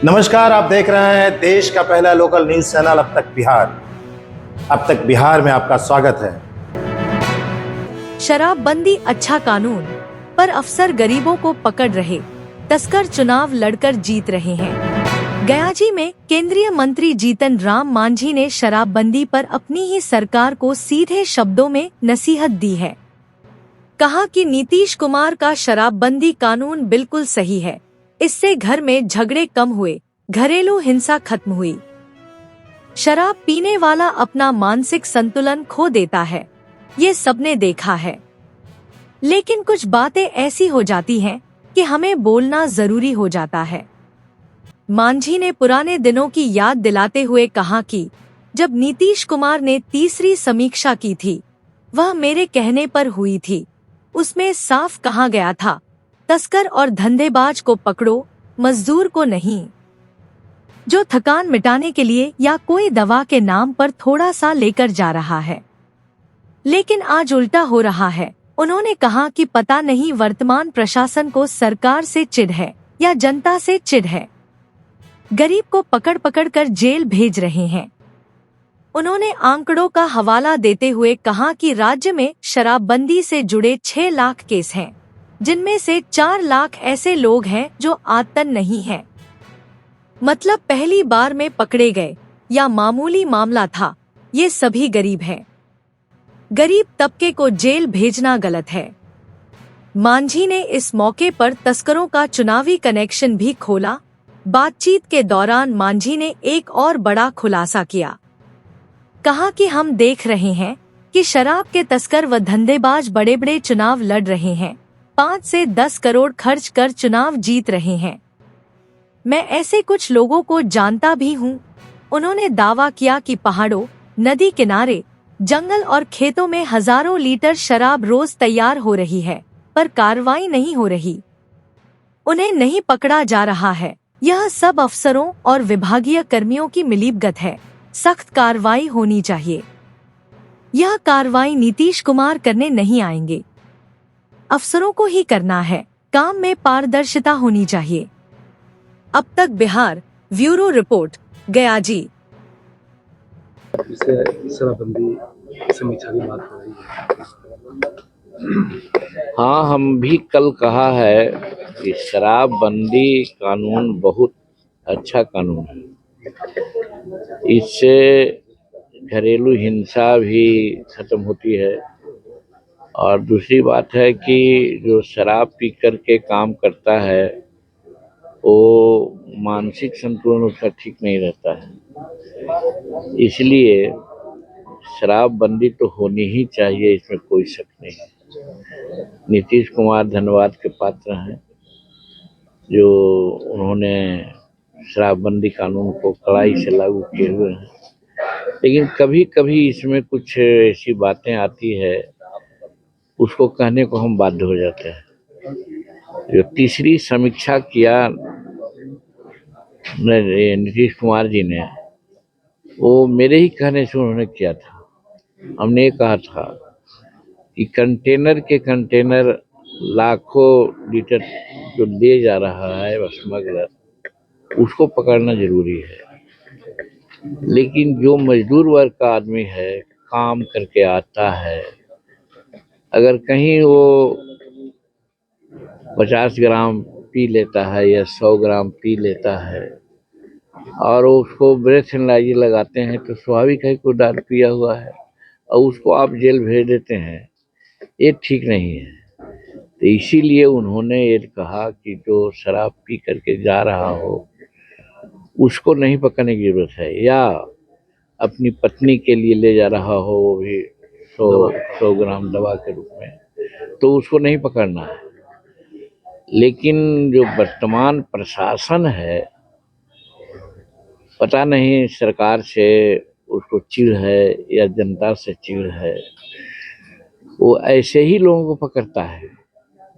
नमस्कार, आप देख रहे हैं देश का पहला लोकल न्यूज चैनल अब तक बिहार। अब तक बिहार में आपका स्वागत है। शराबबंदी अच्छा कानून, पर अफसर गरीबों को पकड़ रहे, तस्कर चुनाव लड़कर जीत रहे हैं। गयाजी में केंद्रीय मंत्री जीतन राम मांझी ने शराबबंदी पर अपनी ही सरकार को सीधे शब्दों में नसीहत दी है। कहा कि नीतीश कुमार का शराबबंदी कानून बिल्कुल सही है, इससे घर में झगड़े कम हुए, घरेलू हिंसा खत्म हुई। शराब पीने वाला अपना मानसिक संतुलन खो देता है, ये सबने देखा है। लेकिन कुछ बातें ऐसी हो जाती हैं कि हमें बोलना जरूरी हो जाता है। मांझी ने पुराने दिनों की याद दिलाते हुए कहा कि जब नीतीश कुमार ने तीसरी समीक्षा की थी, वह मेरे कहने पर हुई थी। उसमें साफ कहा गया था, तस्कर और धंधेबाज को पकड़ो, मजदूर को नहीं। जो थकान मिटाने के लिए या कोई दवा के नाम पर थोड़ा सा लेकर जा रहा है। लेकिन आज उल्टा हो रहा है। उन्होंने कहा कि पता नहीं वर्तमान प्रशासन को सरकार से चिढ़ है या जनता से चिढ़ है। गरीब को पकड़ पकड़ कर जेल भेज रहे हैं। उन्होंने आंकड़ों का हवाला देते हुए कहा कि राज्य में शराबबंदी से जुड़े 6 लाख केस हैं, जिनमें से 4 लाख ऐसे लोग हैं जो आतन नहीं हैं। मतलब पहली बार में पकड़े गए या मामूली मामला था, ये सभी गरीब हैं। गरीब तबके को जेल भेजना गलत है। मांझी ने इस मौके पर तस्करों का चुनावी कनेक्शन भी खोला। बातचीत के दौरान मांझी ने एक और बड़ा खुलासा किया। कहा कि हम देख रहे हैं कि शराब के तस्कर व धंधेबाज बड़े बड़े चुनाव लड़ रहे हैं, 5 से 10 करोड़ खर्च कर चुनाव जीत रहे हैं। मैं ऐसे कुछ लोगों को जानता भी हूँ। उन्होंने दावा किया कि पहाड़ों, नदी किनारे, जंगल और खेतों में हजारों लीटर शराब रोज तैयार हो रही है, पर कार्रवाई नहीं हो रही। उन्हें नहीं पकड़ा जा रहा है। यह सब अफसरों और विभागीय कर्मियों की मिलीभगत है। सख्त कार्रवाई होनी चाहिए। यह कार्रवाई नीतीश कुमार करने नहीं आएंगे, अफसरों को ही करना है। काम में पारदर्शिता होनी चाहिए। अब तक बिहार ब्यूरो रिपोर्ट, गयाजी। इससे शराबबंदी समीक्षा की बात हो रही है। हाँ, हम भी कल कहा है कि शराबबंदी कानून बहुत अच्छा कानून है। इससे घरेलू हिंसा भी खत्म होती है। और दूसरी बात है कि जो शराब पी कर के काम करता है वो मानसिक संतुलन उसका ठीक नहीं रहता है। इसलिए शराबबंदी तो होनी ही चाहिए, इसमें कोई शक नहीं है। नीतीश कुमार धन्यवाद के पात्र हैं जो उन्होंने शराबबंदी कानून को कड़ाई से लागू किए हुए हैं। लेकिन कभी कभी इसमें कुछ ऐसी बातें आती है, उसको कहने को हम बाध्य हो जाते हैं। जो तीसरी समीक्षा किया नीतीश कुमार जी ने, वो मेरे ही कहने से उन्होंने किया था। हमने ये कहा था कि कंटेनर के कंटेनर लाखों लीटर जो ले जा रहा है स्मगलर, उसको पकड़ना जरूरी है। लेकिन जो मजदूर वर्ग का आदमी है, काम करके आता है, अगर कहीं वो 50 ग्राम पी लेता है या 100 ग्राम पी लेता है और उसको ब्रेथ एनालाइजर लगाते हैं, तो स्वाभाविक है कि दारू पिया हुआ है और उसको आप जेल भेज देते हैं, ये ठीक नहीं है। तो इसीलिए उन्होंने ये कहा कि जो शराब पी करके जा रहा हो उसको नहीं पकड़ने की जरूरत है, या अपनी पत्नी के लिए ले जा रहा हो, वो भी 100 ग्राम दवा के रूप में, तो उसको नहीं पकड़ना है। लेकिन जो वर्तमान प्रशासन है, पता नहीं सरकार से उसको चिढ़ है या जनता से चिढ़ है, वो ऐसे ही लोगों को पकड़ता है।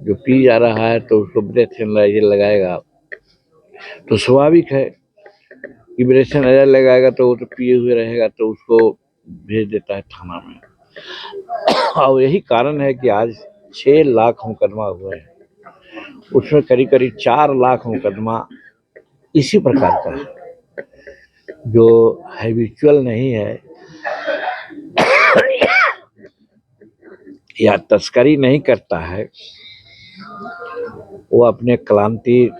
जो पी जा रहा है तो उसको ब्रेथ एनालाइजर लगाएगा, तो स्वाभाविक है कि ब्रेथ एनालाइजर लगाएगा तो वो तो पिए हुए रहेगा, तो उसको भेज देता है थाना में। और यही कारण है कि आज 6 लाख मुकदमा हुए हैं, उसमें करीब करीब 4 लाख मुकदमा इसी प्रकार का है, जो हैबिचुअल नहीं है या तस्करी नहीं करता है, वो अपने क्लांति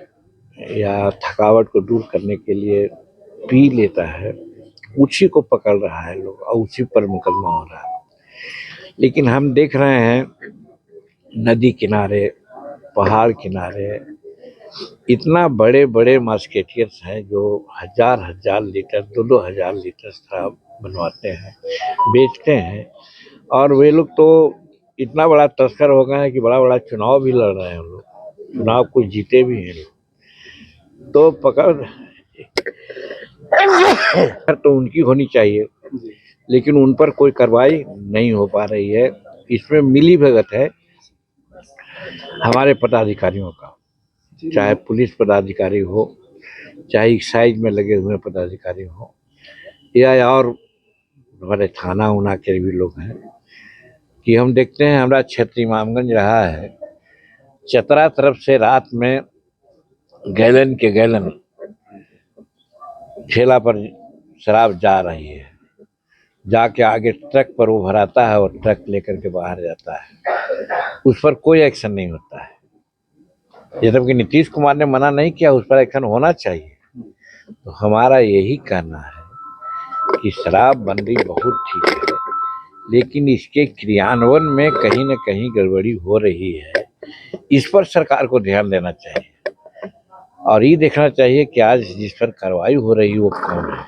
या थकावट को दूर करने के लिए पी लेता है, उसी को पकड़ रहा है लोग और उसी पर मुकदमा हो रहा है। लेकिन हम देख रहे हैं नदी किनारे, पहाड़ किनारे इतना बड़े बड़े मार्केटियर्स हैं जो हजार हजार लीटर, 2-2 हजार लीटर शराब बनवाते हैं, बेचते हैं। और वे लोग तो इतना बड़ा तस्कर हो गए हैं कि बड़ा बड़ा चुनाव भी लड़ रहे हैं लोग, चुनाव कुछ जीते भी हैं लोग। तो पकड़ तो उनकी होनी चाहिए, लेकिन उन पर कोई कार्रवाई नहीं हो पा रही है। इसमें मिली भगत है हमारे पदाधिकारियों का, चाहे पुलिस पदाधिकारी हो, चाहे एक्साइज में लगे हुए पदाधिकारी हो, या और हमारे थाना उना के भी लोग हैं, कि हम देखते हैं हमारा क्षेत्र इमामगंज रहा है, चतरा तरफ से रात में गैलन के गैलन ठेला पर शराब जा रही है, जाके आगे ट्रक पर वो भराता है और ट्रक लेकर के बाहर जाता है, उस पर कोई एक्शन नहीं होता है। ये जबकि नीतीश कुमार ने मना नहीं किया, उस पर एक्शन होना चाहिए। तो हमारा यही कहना है कि शराबबंदी बहुत ठीक है, लेकिन इसके क्रियान्वयन में कहीं न कहीं गड़बड़ी हो रही है। इस पर सरकार को ध्यान देना चाहिए और ये देखना चाहिए कि आज जिस पर कार्रवाई हो रही है वो कौन है।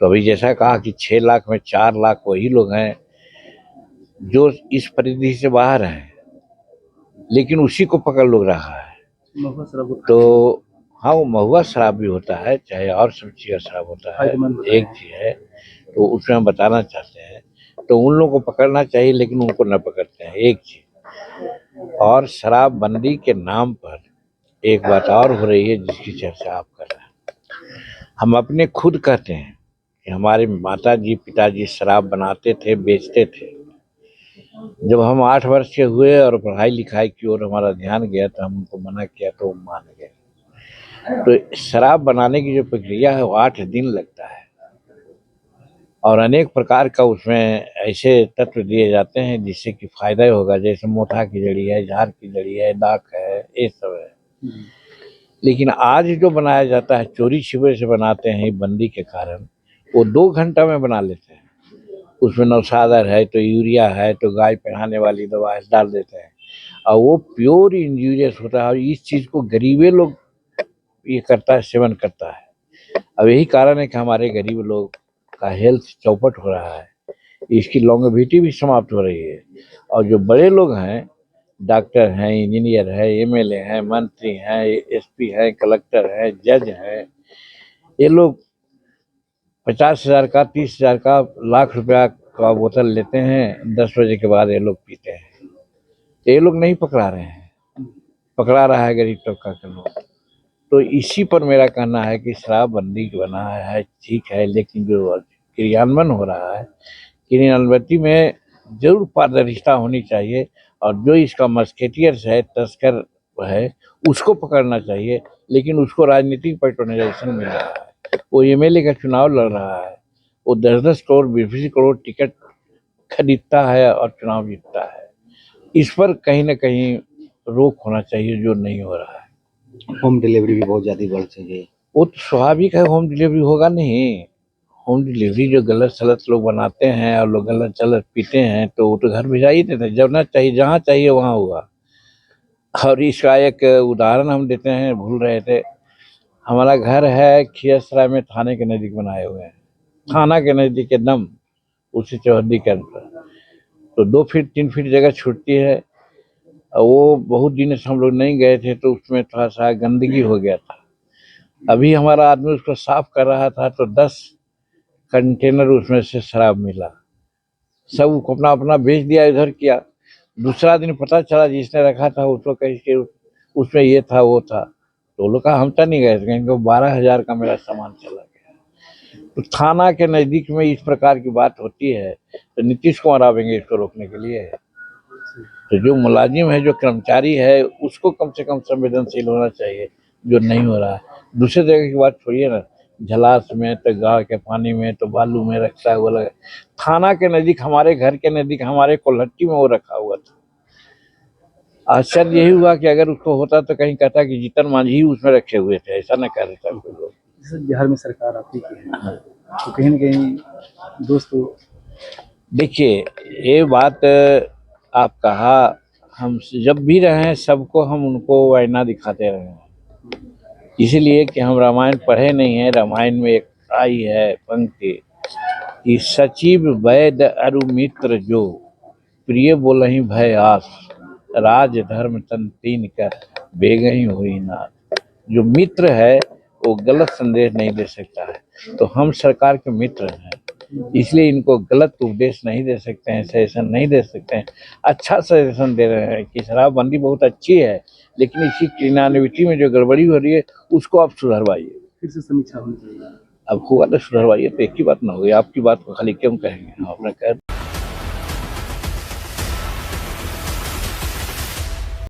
तो अभी जैसा कहा कि 6 लाख में 4 लाख वही लोग हैं जो इस परिधि से बाहर हैं, लेकिन उसी को पकड़ लोग रहा है। तो हाँ, वो महुआ शराब भी होता है, चाहे और सब चीज़ का शराब होता है, एक चीज़ है। तो उसमें हम बताना चाहते हैं, तो उन लोगों को पकड़ना चाहिए, लेकिन उनको न पकड़ते हैं, एक चीज़। और शराबबंदी के नाम पर एक बात और हो रही है जिसकी चर्चा आप कर रहे हैं। हम अपने खुद कहते हैं कि हमारे माताजी पिताजी शराब बनाते थे, बेचते थे। जब हम 8 वर्ष के हुए और पढ़ाई लिखाई की ओर हमारा ध्यान गया तो हम उनको मना किया तो वो मान गए। तो शराब बनाने की जो प्रक्रिया है वो 8 दिन लगता है और अनेक प्रकार का उसमें ऐसे तत्व दिए जाते हैं जिससे कि फायदा होगा, जैसे मोथा की जड़ी है, झार की जड़ी है, दाख है, ये सब है। लेकिन आज जो बनाया जाता है चोरी छिपे से बनाते हैं, बंदी के कारण वो 2 घंटा में बना लेते हैं। उसमें नौशादर है तो यूरिया है तो गाय पहनाने वाली दवा डाल देते हैं और वो प्योर इंजूरियस होता है। और इस चीज़ को गरीबे लोग ये करता है, सेवन करता है। अब यही कारण है कि हमारे गरीब लोग का हेल्थ चौपट हो रहा है, इसकी लॉन्गेविटी भी समाप्त हो रही है। और जो बड़े लोग हैं, डॉक्टर हैं, इंजीनियर है, एमएलए हैं, मंत्री हैं, एसपी हैं, कलेक्टर हैं, जज हैं, ये लोग 50,000 का, 30,000 का, लाख रुपया का बोतल लेते हैं, 10 बजे के बाद ये लोग पीते हैं। तो ये लोग नहीं पकड़ा रहे हैं, पकड़ा रहा है गरीब तबका के लोग। तो इसी पर मेरा कहना है कि शराबबंदी बना है ठीक है, लेकिन जो क्रियान्वयन हो रहा है, क्रियान्वयन में जरूर पारदर्शिता होनी चाहिए और जो इसका मस्केटियर्स है, तस्कर है, उसको पकड़ना चाहिए। लेकिन उसको राजनीतिक पैट्रोनाइजेशन मिल रहा है, वो एमएलए का चुनाव लड़ रहा है, वो 10-10 करोड़ 20-20 करोड़ टिकट खरीदता है और चुनाव जीतता है। इस पर कहीं ना कहीं रोक होना चाहिए, जो नहीं हो रहा है। होम डिलीवरी भी बहुत ज़्यादा बढ़ चुकी है। वो तो स्वाभाविक है, होम डिलीवरी होगा नहीं। होम डिलीवरी जो गलत सलत लोग बनाते हैं और लोग गलत सलत पीते हैं तो वो तो घर भिजा ही देते हैं, जब ना चाहिए जहाँ चाहिए वहाँ होगा। और इसका एक उदाहरण हम देते हैं, भूल रहे थे, हमारा घर है खियसराय में, थाने के नज़दीक बनाए हुए हैं, थाना के नज़दीक एकदम उसी चौहद्दी के अंदर। तो 2 फीट 3 फीट जगह छूटती है और वो बहुत दिन से हम लोग नहीं गए थे तो उसमें थोड़ा सा गंदगी हो गया था। अभी हमारा आदमी उसको साफ कर रहा था तो 10 कंटेनर उसमें से शराब मिला। सब अपना अपना बेच दिया, इधर किया। दूसरा दिन पता चला जिसने रखा था उसको कहीं के उसमें ये था वो था, तो लोग कहा हम तो नहीं गए थे, कहेंगे 12,000 का मेरा सामान चला गया। तो थाना के नज़दीक में इस प्रकार की बात होती है तो नीतीश कुमार आवेंगे इसको रोकने के लिए। तो जो मुलाजिम है, जो कर्मचारी है, उसको कम से कम संवेदनशील होना चाहिए। जो नहीं हो रहा है। दूसरे जगह की बात छोड़िए ना, झलास में तो गाड़ के पानी में तो बालू में रखता हुआ लगा, थाना के नजदीक, हमारे घर के नजदीक, हमारे कोल्हट्टी में वो रखा हुआ था। आश्चर्य यही हुआ कि अगर उसको होता तो कहीं कहता कि जीतन मांझी ही उसमें रखे हुए थे, ऐसा न कह देता कोई लोग। जैसे बिहार में सरकार आपकी की है, तो कहीं न कहीं दोस्तों देखिए, ये बात आप कहा, हम जब भी रहे सबको हम उनको आईना दिखाते रहे हैं, इसलिए कि हम रामायण पढ़े नहीं है। रामायण में एक आई है पंक्ति कि सचिव वैद अरु मित्र जो, प्रिय बोलहि भय आस, राज धर्म तन तीन कर बेगहि हुई नाथ। जो मित्र है वो गलत संदेश नहीं दे सकता है, तो हम सरकार के मित्र हैं, इसलिए इनको गलत उपदेश नहीं दे सकते हैं, सजेशन नहीं दे सकते हैं। अच्छा सजेशन दे रहे हैं कि शराबबंदी बहुत अच्छी है, लेकिन इसी क्रिमिनलिटी में जो गड़बड़ी हो रही है उसको आप सुधरवाइए। फिर से समीक्षा होनी चाहिए। अब हुआ तो सुधरवाइए, तो एक ही बात ना होगी, आपकी बात को खाली क्यों कहेंगे हम अपने कह